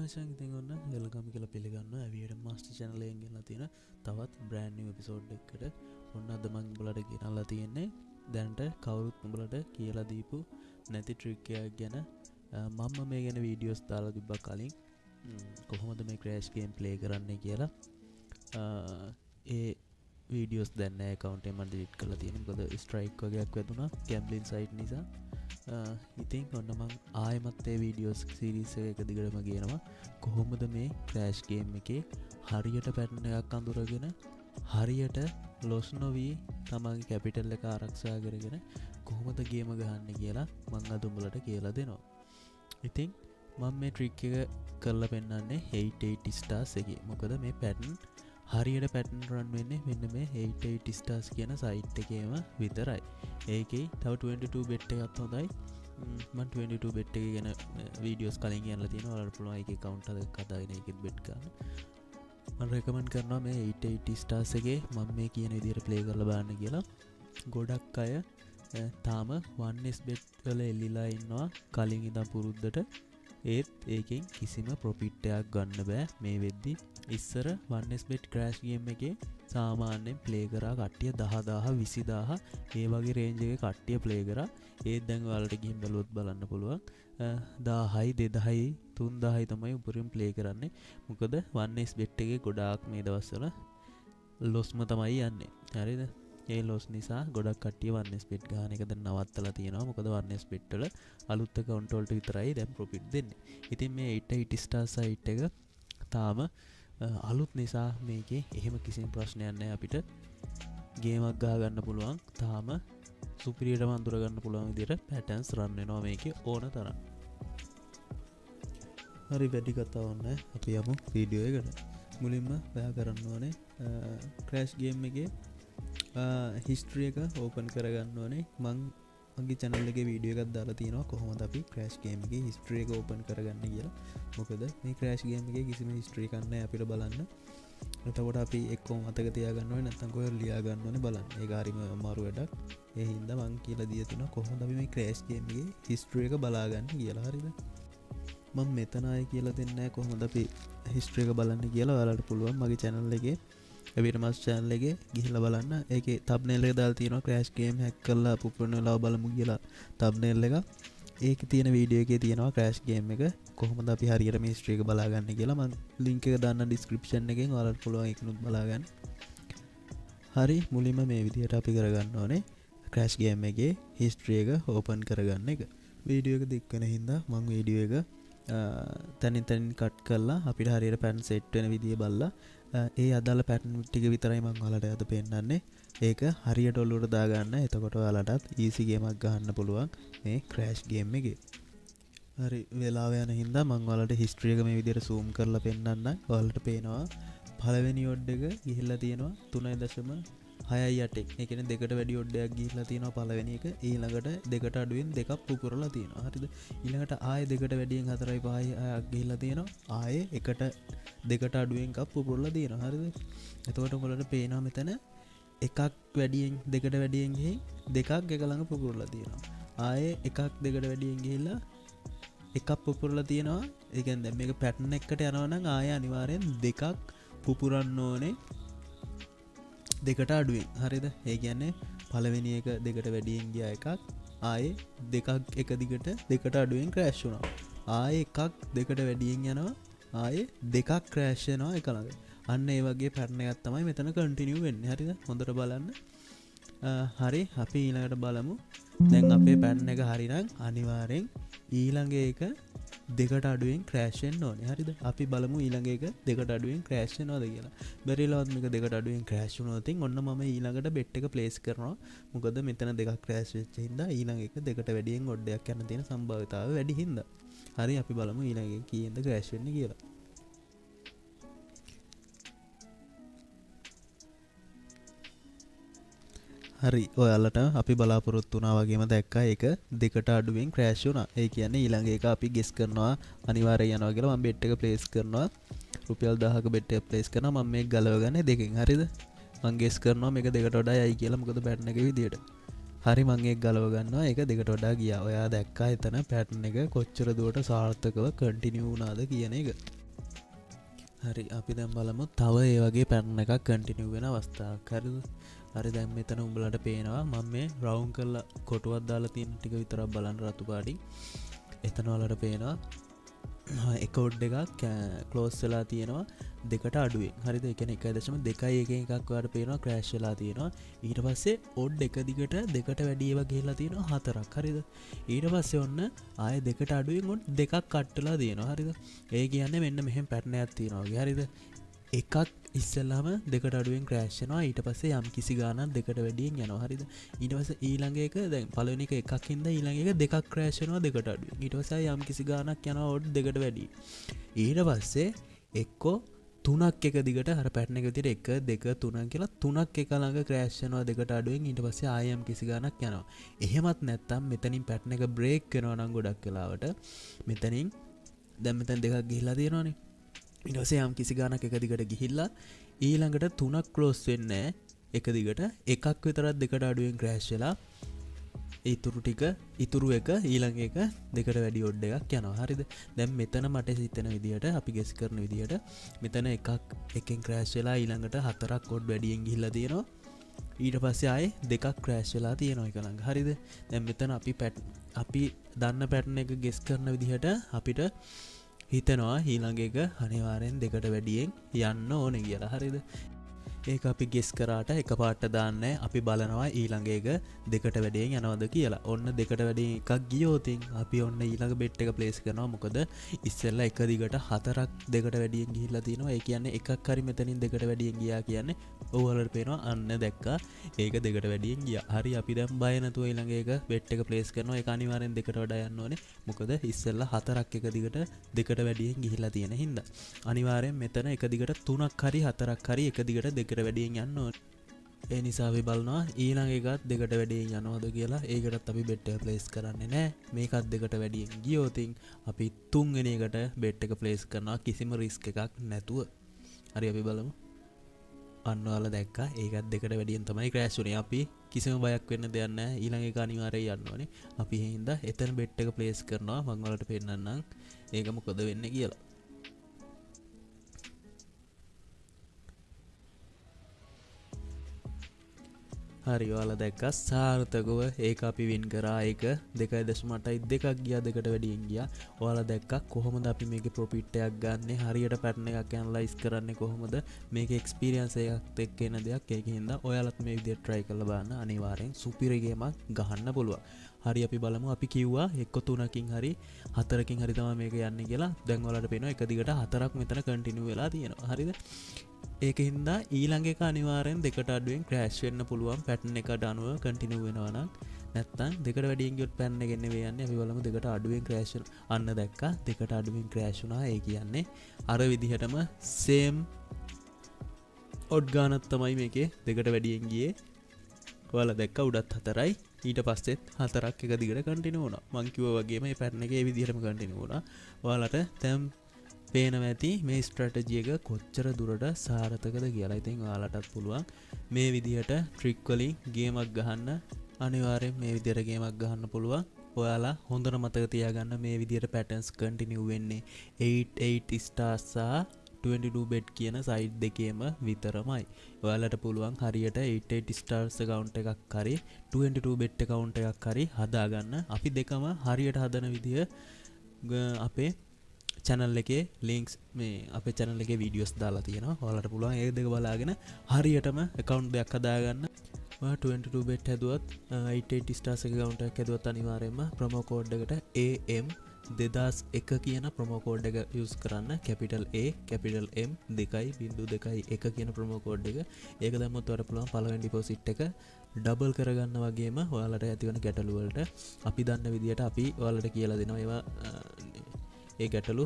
මචං ඉතින් ඔන්න වෙල්කම් කියලා පිළිගන්නවා ඇවියට මාස්ටර් channel එකෙන් ගෙනලා තියෙන තවත් brand new episode එකකට. ඔන්න අද මම උඹලට ගෙනල්ලා තියෙන්නේ දැනට කවුරුත් උඹලට කියලා දීපු නැති trick එකක් ගැන. මම මේ ගැන videos දාලා තිබ්බා කලින්. කොහොමද මේ crash game play කරන්නේ කියලා. ඒ videos දැන් නෑ account එක මම delete කරලා තියෙනවා. මොකද strike වගේක් වැදුනා gambling site නිසා. ඉතින් ඔන්න මං ආයමත් ඒ වීඩියෝස් සිරීස් එක දිගටම ගේනවා කොහොමද මේ ක්‍රෑෂ් ගේම් එකේ හරියට පැටර්න් එකක් අඳුරගෙන හරියට ලොස් නොවී තමන්ගේ කැපිටල් එක ආරක්ෂා කරගෙන කොහොමද ගේම ගහන්න කියලා මං අද උඹලට කියලා දෙනවා. ඉතින් මම මේ ට්‍රික් එක කරලා පෙන්නන්නේ 88 stars එකේ. මොකද මේ පැටර්න් හරියට පැටර්න් රන් වෙන්නේ මෙන්න මේ 88 stars කියන සයිට් එකේම විතරයි. ඒකේ තව 22 bet එකක් හොඳයි. මම 22 bet එක ගැන වීඩියෝස් කලින් යන්නලා තියෙනවා. ඔයාලට පුළුවන් ඒකේ account එකක් හදාගෙන ඒකෙත් bet ගන්න. මම recommend කරනවා මේ 88 stars එකේ මම මේ කියන විදිහට play කරලා බලන්න කියලා. ගොඩක් අය තාම 1s bet වල එල්ලිලා ඉන්නවා කලින් ඉඳන් පුරුද්දට. ඒත් ඒකෙන් කිසිම ප්‍රොෆිට් එකක් ගන්න බෑ මේ වෙද්දි. ඉස්සර 1s bet crash game එකේ සාමාන්‍යයෙන් ප්ලේ කරා කට්ටිය 10000 20000 ඒ වගේ රේන්ජ් එකේ කට්ටිය ප්ලේ කරා. ඒත් දැන් ඔයාලට ගිහින් බලුවොත් බලන්න පුළුවන් 1000යි 2000යි 3000යි තමයි උපරිම ප්ලේ කරන්නේ. මොකද 1s bet එකේ ගොඩාක් මේ දවස්වල ලොස්ම තමයි යන්නේ. හරිද? ඒ ලොස් නිසා ගොඩක් කට්ටිය 1s bet ගන්න එක දැන් නවත්තලා තියෙනවා. මොකද 1s bet වල අලුත් account වලට විතරයි දැන් ප්‍රොෆිට් දෙන්නේ. ඉතින් මේ 88 star site එක තාම අලුත් නිසා මේකේ එහෙම කිසිම ප්‍රශ්නයක් නැහැ. අපිට ගේමක් ගහ ගන්න පුළුවන්. තාම සුපිරියටම අඳුර ගන්න පුළුවන් විදිහට පැටර්න්ස් රන් වෙනවා මේකේ ඕන තරම්. හරි වැඩි කතාවක් නැහැ. අපි යමු වීඩියෝ එකට. මුලින්ම ඔයා කරන්න ඕනේ ක්‍රෑෂ් ගේම් එකේ හිස්ටරි එක ඕපන් කරගන්න ඕනේ. මගේ channel එකේ වීඩියෝ එකක් දාලා තියෙනවා කොහොමද අපි ක්‍රෑෂ් ගේම් එකේ හිස්ටරි එක ඕපන් කරගන්න කියලා. මොකද මේ ක්‍රෑෂ් ගේම් එකේ කිසිම හිස්ටරි එකක් නැහැ අපිට බලන්න. එතකොට අපි එක්කම මතක තියාගන්න ඕනේ නැත්නම් කොහෙද ලියා ගන්න ඕනේ බලන්න. ඒක හරිම අමාරු වැඩක්. ඒ හින්දා මං කියලා දීලා තිනවා කොහොමද අපි මේ ක්‍රෑෂ් ගේම් එකේ හිස්ටරි එක බලාගන්න කියලා. හරිද? මම මෙතන ආයේ කියලා දෙන්නේ නැහැ කොහොමද අපි හිස්ටරි එක බලන්න කියලා. ඔයාලට පුළුවන් මගේ channel එකේ ඇවිත් මාස් channel එකේ ගිහිල්ලා බලන්න. ඒකේ thumbnail එක දාලා තියෙනවා crash game hack කරලා පුපුරන වෙලාව බලමු කියලා thumbnail එක. ඒකේ තියෙන වීඩියෝ එකේ තියෙනවා crash game එක කොහොමද අපි හරියට මේ history එක බලාගන්න කියලා. මම link එක දාන්න description එකෙන්. ඔයාලට පුළුවන් ඒකනුත් බලාගන්න. හරි මුලින්ම මේ විදිහට අපි කරගන්න ඕනේ crash game එකේ history එක open කරගන්න එක. වීඩියෝ එක දික් වෙන හින්දා මම වීඩියෝ එක තනින් තනින් කට් කරලා අපිට හරියට pattern set වෙන විදිය බලලා ඒ අදාළ පැටර්න් ටික විතරයි මම ඔයාලට අද පෙන්නන්නේ. ඒක හරියට ඔලුවට දාගන්න. එතකොට ඔයාලටත් ඊසි ගේමක් ගහන්න පුළුවන් මේ ක්‍රෑෂ් ගේම් එකේ. හරි වෙලාව යන හින්දා මම ඔයාලට හිස්ටරි එක මේ විදිහට zoom කරලා පෙන්නන්නම්. ඔයාලට පේනවා පළවෙනි ඔඩ් එක ගිහිල්ලා තියෙනවා 3.68. ඒ කියන්නේ දෙකට වැඩි ඔඩ් එකක් ගිහිල්ලා තියෙනවා පළවෙනි එක. ඊළඟට දෙකට අඩුවෙන් දෙකක් පුපුරලා තියෙනවා. හරිද? ඊළඟට ආයේ දෙකට වැඩියෙන් 4.5ක් ගිහිල්ලා තියෙනවා. ආයේ එකට දෙකට අඩුවෙන් එකක් පුපුරලා තියෙනවා. හරිද? එතකොට උඹලට පේනවා මෙතන එකක් වැඩියෙන් දෙකට වැඩියෙන් ගිහින් දෙකක් එක ළඟ පුපුරලා තියෙනවා. ආයේ එකක් දෙකට වැඩියෙන් ගිහිල්ලා එකක් පුපුරලා තියෙනවා. ඒ කියන්නේ දැන් මේක පැටර්න් එකකට යනවා නම් ආයේ අනිවාර්යෙන් දෙකක් පුපුරන්න ඕනේ දෙකට අඩුවෙන්. හරිද? ඒ කියන්නේ පළවෙනි එක දෙකට වැඩියෙන් ගියා එකක් ආයේ දෙකක් එක දිගට දෙකට අඩුවෙන් ක්‍රෑෂ් වුණා. ආයේ එකක් දෙකට වැඩියෙන් යනවා ආයේ දෙකක් ක්‍රෑෂ් වෙනවා එක ළඟ. අන්න ඒ වගේ පැටර්න් එකක් තමයි මෙතන කන්ටිනියු වෙන්නේ. හරිද? හොඳට බලන්න. හරි අපි ඊළඟට බලමු. දැන් අපේ පැටර්න් එක හරිනම් අනිවාර්යෙන් ඊළඟ එක දෙකට අඩුවෙන් ක්‍රෑෂ් වෙන්න ඕනේ. හරිද? අපි බලමු ඊළඟ එක දෙකට අඩුවෙන් ක්‍රෑෂ් වෙනවද කියලා. බැරිලවත් මේක දෙකට අඩුවෙන් ක්‍රෑෂ් වුණොත් ඔන්න මම ඊළඟට bet එක ප්ලේස් කරනවා. මොකද මෙතන දෙකක් ක්‍රෑෂ් වෙච්ච හින්දා ඊළඟ එක දෙකට වැඩියෙන් ඔඩ් එකක් යන තියෙන සම්භාවිතාවය වැඩි හින්දා. හරි අපි බලමු ඊළඟ එක කීයෙන්ද ක්‍රෑෂ් වෙන්නේ කියලා. හරි ඔයාලට අපි බලාපොරොත්තු වුණා වගේම දැක්කා ඒක දෙකට අඩුවෙන් ක්‍රෑෂ් වුණා. ඒ කියන්නේ ඊළඟ එක අපි ගෙස් කරනවා අනිවාර්යයෙන් යනවා කියලා. මම bet එක ප්ලේස් කරනවා. රුපියල් 1000ක bet එක ප්ලේස් කරනවා. මම මේක ගලවගන්නේ දෙකෙන්. හරිද? මම ගෙස් කරනවා මේක දෙකට වඩා යයි කියලා. මොකද පැටර්න් එකේ විදියට. හරි මම ඒක ගලව ගන්නවා. ඒක දෙකට වඩා ගියා. ඔයා දැක්කා එතන පැටර්න් එක කොච්චර දුරට සාර්ථකව කන්ටිනියු වුණාද කියන එක. හරි අපි දැන් බලමු තව ඒ වගේ පැටර්න් එකක් කන්ටිනියු වෙන අවස්ථාවක්. හරිද? හරි දැන් මෙතන උඹලට පේනවා මම මේ රවුන්ඩ් කරලා කොටුවක් දාලා තියෙන ටික විතරක් බලන්න රතු පාටින්. එතන වලට පේනවා එක ඔඩ් එකක් ක්ලෝස් වෙලා තියෙනවා දෙකට අඩුවෙන්. හරිද? ඒ කියන්නේ 1.2 එකක් වලට පේනවා ක්‍රෑෂ් වෙලා තියෙනවා. ඊට පස්සේ ඔඩ් එක දිගට දෙකට වැඩි ඒවා ගිහලා තියෙනවා 4ක්. හරිද? ඊට පස්සේ ඔන්න ආයෙ දෙකට අඩුවෙන් ඔඩ් දෙකක් කට් වෙලා තියෙනවා. හරිද? ඒ කියන්නේ මෙන්න මෙහෙම පැටර්න් එකක් තියෙනවා වගේ. හරිද? එකක් ඉස්සෙල්ලාම දෙකට අඩුවෙන් ක්‍රෑෂ් වෙනවා. ඊට පස්සේ යම් කිසි ගානක් දෙකට වැඩියෙන් යනවා. හරිද? ඊට පස්සේ ඊළඟ එක දැන් පළවෙනි එක එකක් ඉඳලා ඊළඟ එක දෙකක් ක්‍රෑෂ් වෙනවා දෙකට අඩුවෙන්. ඊට පස්සේ යම් කිසි ගානක් යනවා ඔඩ් දෙකට වැඩි. ඊට පස්සේ එක්කෝ තුනක් එක දිගට අර පැටර්න් එක විදිහට 1 2 3 කියලා තුනක් එක ළඟ ක්‍රෑෂ් වෙනවා දෙකට අඩුවෙන්. ඊට පස්සේ ආයෙම කිසි ගානක් යනවා. එහෙමත් නැත්තම් මෙතනින් පැටර්න් එක බ්‍රේක් වෙනවා නම් ගොඩක් වෙලාවට මෙතනින් දැන් මෙතන දෙකක් ගිහිලා තියෙනවානේ. ඊට පස්සේ යම් කිසි ගානක් එක දිගට ගිහිල්ලා ඊළඟට තුනක් ක්ලෝස් වෙන්නේ එක දිගට එකක් විතරක් දෙකට අඩුවෙන් ක්‍රෑෂ් වෙලා ඉතුරු එක ඊළඟ එක දෙකට වැඩි ඔඩ් එකක් යනවා. හරිද? දැන් මෙතන මට හිතෙන විදිහට අපි ගෙස් කරන විදිහට මෙතන එකෙන් ක්‍රෑෂ් වෙලා ඊළඟට 4ක් ඔඩ් වැඩියෙන් ගිහිල්ලා තියෙනවා. ඊට පස්සේ ආයේ දෙකක් ක්‍රෑෂ් වෙලා තියෙනවා එක ළඟ. හරිද? දැන් මෙතන අපි දන්න පැටර්න් එක ගෙස් කරන විදිහට අපිට හිතනවා ඊළඟ එක අනිවාර්යෙන් දෙකට වැඩියෙන් යන්න ඕනේ කියලා. හරිද? ඒක අපි ගෙස් කරාට එකපාරට දාන්නේ අපි බලනවා ඊළඟ එක දෙකට වැඩියෙන් යනවද කියලා. ඔන්න දෙකට වැඩියෙන් එකක් ගියොතින් අපි ඔන්න ඊළඟ බෙට් එක ප්ලේස් කරනවා. මොකද ඉස්සෙල්ලා එක දිගට 4ක් දෙකට වැඩියෙන් ගිහිල්ලා තියෙනවා. ඒ කියන්නේ එකක් හරි මෙතනින් දෙකට වැඩියෙන් ගියා කියන්නේ ඕවලට පේනවා අන්න දැක්කා ඒක දෙකට වැඩියෙන් ගියා. හරි අපි දැන් බය නැතුව ඊළඟ එක බෙට් එක ප්ලේස් කරනවා. ඒක අනිවාර්යෙන් දෙකට වඩා යන්න ඕනේ. මොකද ඉස්සෙල්ලා 4ක් එක දිගට දෙකට වැඩියෙන් ගිහිල්ලා තියෙන හින්දා. අනිවාර්යෙන් මෙතන එක දිගට 3ක් හරි 4ක් හරි එක දිගට දෙකට වැඩියෙන් යන්න ඕනේ. ඒ නිසා අපි බලනවා ඊළඟ එකත් දෙකට වැඩියෙන් යනවද කියලා. ඒකටත් අපි බෙට් එක ප්ලේස් කරන්නේ නැහැ. මේකත් දෙකට වැඩියෙන් ගියොතින් අපි තුන්වෙනි එකට බෙට් එක ප්ලේස් කරනවා කිසිම රිස්ක් එකක් නැතුව. හරි අපි බලමු. අන්න ඔයාලා දැක්කා ඒකත් දෙකට වැඩියෙන් තමයි ක්‍රෑෂ් වුනේ. අපි කිසිම බයක් වෙන්න දෙයක් නැහැ. ඊළඟ එක අනිවාර්යයෙන් යන්න ඕනේ. අපි හින්දා එතන බෙට් එක ප්ලේස් කරනවා. මම ඔයාලට පෙන්නන්නම් ඒක මොකද වෙන්නේ කියලා. හරි ඔයාලා දැක්කා සාර්ථකව ඒක අපි වින් කරා. ඒක 2.8 දෙකක් ගියා දෙකට වැඩියෙන් ගියා. ඔයාලා දැක්කා කොහොමද අපි මේකේ ප්‍රොෆිට් එකක් ගන්න. හරියට පැටර්න් එකක් ඇනලයිස් කරන්නේ කොහොමද. මේකේ එක්ස්පීරියන්ස් එකක් එක්ක එන දෙයක්. ඒකින්ද ඔයාලත් මේ විදිහට try කරලා බලන්න. අනිවාර්යෙන් සුපිරි ගේමක් ගහන්න පුළුවන්. හරි අපි බලමු. අපි කිව්වා එක්ක 3කින් හරි 4කින් හරි තමයි මේක යන්නේ කියලා. දැන් ඔයාලට පේනවා එක දිගට 4ක් මෙතන කන්ටිනියු වෙලා තියෙනවා. හරිද? ඒකින්ද ඊළඟ එක අනිවාර්යෙන් දෙකට අඩුවෙන් ක්‍රෑෂ් වෙන්න පුළුවන් පැටර්න් එකට අනුව කන්ටිනියු වෙනවා නම්. නැත්තම් දෙකට වැඩියෙන් ගියොත් පැටර්න් එක නෙවෙයි යන්නේ. අපි බලමු දෙකට අඩුවෙන් ක්‍රෑෂ් වෙන. අන්න දැක්කා දෙකට අඩුවෙන් ක්‍රෑෂ් වුණා. ඒ කියන්නේ අර විදිහටම සේම් ඔඩ් ගානක් තමයි මේකේ දෙකට වැඩියෙන් ගියේ. ඔයාලා දැක්කා උඩත් 4යි ඊට පස්සෙත් 4ක් එක දිගට කන්ටිනියු වුණා. මං කිව්වා වගේම මේ පැටර්න් එකේ මේ විදිහටම කන්ටිනියු වුණා. ඔයාලට දැන් පේනවා ඇති මේ ස්ට්‍රැටජි එක කොච්චර දුරට සාර්ථකද කියලා. ඉතින් ඔයාලටත් පුළුවන් මේ විදිහට ට්‍රික් වලින් ගේමක් ගහන්න. අනිවාර්යෙන් මේ විදිහට ගේමක් ගහන්න පුළුවන්. ඔයාලා හොඳට මතක තියාගන්න මේ විදිහට පැටර්න්ස් කන්ටිනියු වෙන්නේ 88 stars සහ 22 bet කියන සයිඩ් දෙකේම විතරමයි. ඔයාලට පුළුවන් හරියට 88 stars account එකක් හරි 22 bet account එකක් හරි හදාගන්න. අපි දෙකම හරියට හදන විදිහ අපේ channel එකේ links මේ අපේ channel එකේ videos දාලා තියෙනවා. ඔයාලට පුළුවන් ඒ දෙක බලාගෙන හරියටම account දෙකක් හදාගන්න. ඔයා 22 bet හැදුවත් 88 stars account එකක් හැදුවත් අනිවාර්යයෙන්ම promo code එකට AM 2001 කියන promo code එක use කරන්න. capital A capital M 2.21 කියන promo code එක. ඒක දැම්මොත් ඔයාලට පුළුවන් පළවෙනි deposit එක ඩබල් කරගන්න වගේම ඔයාලට ඇතිවන ගැටලු වලට අපි දන්න විදියට අපි ඔයාලට කියලා දෙනවා. ඒවා ඒ ගැටලු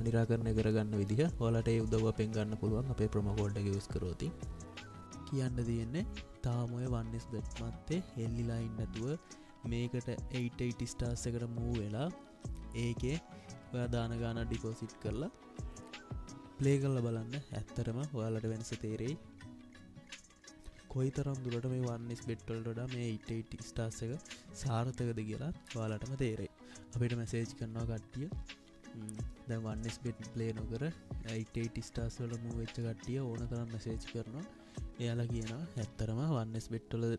නිරාකරණය කරගන්න විදිහ ඔයාලට ඒ උදව්ව අපෙන් ගන්න පුළුවන් අපේ ප්‍රොමෝ කෝඩ් එක යූස් කරොත්. කියන්න තියෙන්නේ තාම ඔය 1xbet මැත්තේ හෙල්ලිලා ඉන්න නැතුව මේකට 88 stars එකට මූව් වෙලා ඒකේ ඔයා දාන ගාන ඩිපොසිට් කරලා ප්ලේ කරලා බලන්න. ඇත්තටම ඔයාලට වෙනස තේරෙයි. කොයිතරම් දුරට මේ 1xbet වලට වඩා මේ 88 stars එක සාර්ථකද කියලා ඔයාලටම තේරෙයි. අපිට මැසේජ් කරනවා කට්ටිය දැන් වන්නස් බෙට් ප්ලේ නොකර 88 ස්ටාර්ස් වල මූව් වෙච්ච කට්ටිය ඕන තරම් මෙසේජ් කරනවා. එයාලා කියනවා ඇත්තරම වන්නස් බෙට් වල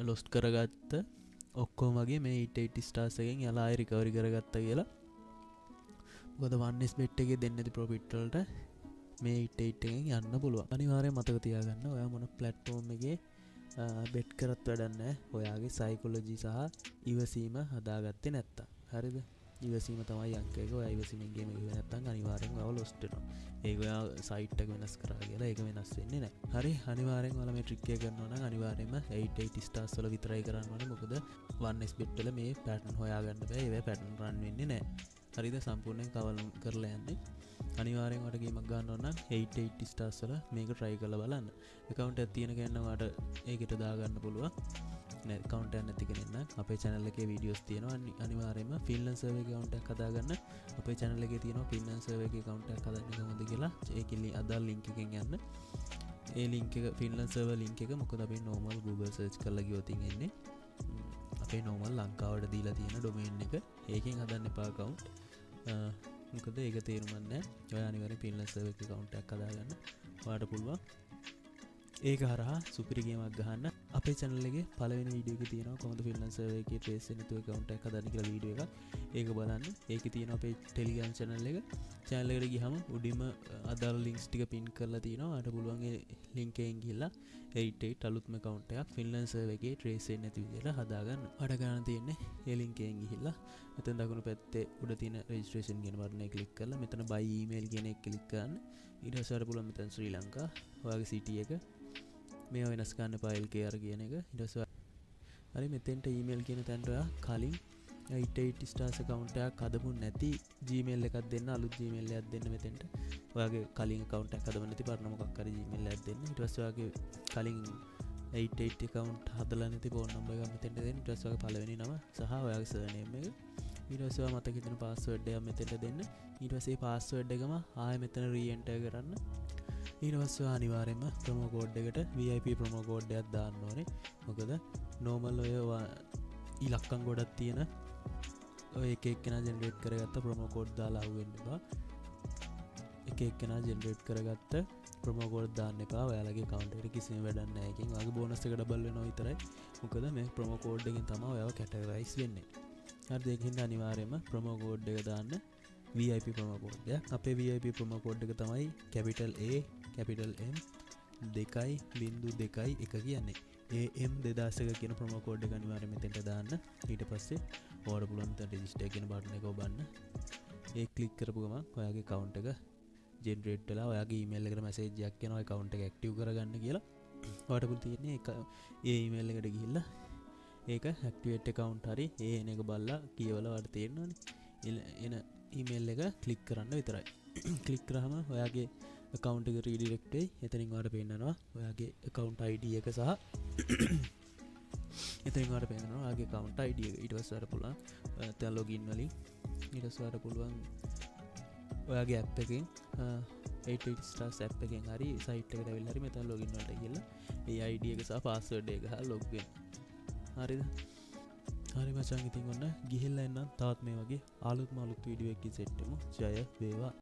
ලොස්ට් කරගත්ත ඔක්කොම වගේ මේ 88 ස්ටාර්ස් එකෙන් එයාලා ආයෙ රිකවරි කරගත්තා කියලා. මොකද වන්නස් බෙට් එකේ දෙන්නේ නැති ප්‍රොෆිට් වලට මේ 88 එකෙන් යන්න පුළුවන්. අනිවාර්යයෙන් මතක තියාගන්න ඔයා මොන ප්ලැට්ෆෝම් එකේ බෙට් කරත් වැඩක් නැහැ. ඔයාගේ සයිකොලොජි සහ ඉවසීම හදාගත්තේ නැත්තම්. හරිද? ඉවසීම තමයි අංක එක. ඔයා ඉවසීමෙන් ගේම් එක ඉවර නැත්තම් අනිවාර්යෙන් ඔයාව ලොස්ට් වෙනවා. ඒක ඔයා සයිට් එක වෙනස් කරා කියලා ඒක වෙනස් වෙන්නේ නැහැ. හරි අනිවාර්යෙන් ඔයාලා මේ ට්‍රික් එක කරනවා නම් අනිවාර්යෙන්ම 88 ස්ටාර්ස් වල විතරයි කරන්න ඕනේ. මොකද 1x bet වල මේ පැටර්න් හොයාගන්න බෑ. ඒවැ පැටර්න් රන් වෙන්නේ නැහැ. හරිද? සම්පූර්ණයෙන් කවල් කරලා යන්නේ. අනිවාර්යෙන් ඔයාලට ගේමක් ගන්න ඕන නම් 88 ස්ටාර්ස් වල මේක try කරලා බලන්න. account එකක් තියෙන කෙනා ඔයාලට ඒකට දාගන්න පුළුවන්. නේ account එකක් නැති කෙනෙක් නම් අපේ channel එකේ videos තියෙනවා. අනිවාර්යෙන්ම Finland server account එකක් හදාගන්න. අපේ channel එකේ තියෙනවා Finland server එකේ account එකක් හදන්න කොහොමද කියලා. ඒකේ අදාළ link එකෙන් යන්න. ඒ link එක Finland server link එක මොකද අපි normal Google search කරලා ගියොත් එන්නේ. අපේ normal ලංකාවට දීලා තියෙන domain එක. ඒකෙන් හදන්න එපා account. මොකද ඒක තේරුම් නැහැ. ඔයා අනිවාර්යෙන් Finland server එකේ account එකක් හදාගන්න. ඔයාලට පුළුවන් ඒක හරහා සුපිරි ගේමක් ගහන්න. අපේ channel එකේ පළවෙනි වීඩියෝ එකේ තියෙනවා කොහොමද Finland server එකේ trace වෙන තු account එකක් හදන්න කියලා වීඩියෝ එකක්. ඒක බලන්න. ඒකේ තියෙනවා අපේ Telegram channel එක. channel එකට ගියහම උඩින්ම අදාළ links ටික pin කරලා තියෙනවා. ඔයාලට පුළුවන් ඒ link එකෙන් ගිහලා 88 අලුත්ම account එකක් Finland server එකේ trace වෙන්නේ නැති විදිහට හදාගන්න. ඔයාලට ගන්න තියෙන්නේ ඒ link එකෙන් ගිහිල්ලා මෙතන දකුණු පැත්තේ උඩ තියෙන registration කියන බටන් එක click කරලා මෙතන buy email කියන එක click කරන්න. ඊට පස්සේ ඔයාලට පුළුවන් මෙතන ශ්‍රී ලංකා ඔයාගේ city එක මේ වෙනස් ගන්න file care කියන එක. ඊට පස්සේ හරි මෙතෙන්ට email කියන තැනට ඔයා කලින් 88 stars account එකක් හදපු නැති Gmail එකක් දෙන්න. අලුත් Gmail එකක් දෙන්න මෙතෙන්ට. ඔයාගේ කලින් account එකක් හදපු නැති පරණ මොකක් හරි Gmail එකක් දෙන්න. ඊට පස්සේ ඔයාගේ කලින් 88 account හදලා නැති phone number එකක් මෙතෙන්ට දෙන්න. ඊට පස්සේ ඔයාගේ පළවෙනි නම සහ ඔයාගේ surname එක. ඊට පස්සේ ඔයා මතක හිටින password එක මෙතෙන්ට දෙන්න. ඊට පස්සේ password එකම ආයෙ මෙතන re-enter කරන්න. ඊට පස්සේ අනිවාර්යයෙන්ම promo code එකට VIP promo code එකක් දාන්න ඕනේ. මොකද normal ඔය ඉලක්කම් ගොඩක් තියෙන ඔය එක එක්කෙනා generate කරගත්ත promo code දාලා අහුවෙන්න එපා. එක එක්කෙනා generate කරගත්ත promo code දාන්න එපා. ඔයාලගේ account එකට කිසිම වැඩක් නැහැ. එකෙන් ඔයාගේ bonus එක double වෙනවා විතරයි. මොකද මේ promo code එකෙන් තමයි ඔයාව categorize වෙන්නේ. හරිද? ඒකින්ද අනිවාර්යයෙන්ම promo code එක දාන්න. VIP promo code එක. අපේ VIP promo code එක තමයි capital A capital M 2.2.1 කියන්නේ. AM 2000 කියන promo code එක අනිවාර්යයෙන් මෙතෙන්ට දාන්න. ඊට පස්සේ ඔයාලට පුළුවන් මෙතන register කියන බටන් එක ඔබන්න. ඒ click කරපු ගමන් ඔයාගේ account එක generate වෙලා ඔයාගේ email එකට message එකක් එනවා account එක active කරගන්න කියලා. ඔයාලට පුළුවන් තියෙන්නේ ඒ email එකට ගිහිල්ලා ඒක activate account හරි ඒ එන එක බලලා කියවලා ඔයාලට තේරෙනවනේ. එන email එක click කරන්න විතරයි. click කරාම ඔයාගේ account එක redirect වෙයි. එතනින් ඔයාලට පේනවා ඔයාගේ account ID එක සහ එතනින් ඔයාලට පේනවා ඔයාගේ account ID එක. ඊට පස්සේ ඔයාලට පුළුවන් දැන් login වලින් ඊට පස්සේ ඔයාලට පුළුවන් ඔයාගේ app එකෙන් 88 stars app එකෙන් හරි site එකට ඇවිල්ලා හරි මෙතන login වලට ගිහලා ඒ ID එක සහ password එක ගහලා log වෙන්න. හරිද? හරි මචං ඉතින් ඔන්න ගිහිල්ලා එන්නම් තවත් මේ වගේ අලුත් වීඩියෝ එකකින් සෙට් වෙමු. ජය වේවා.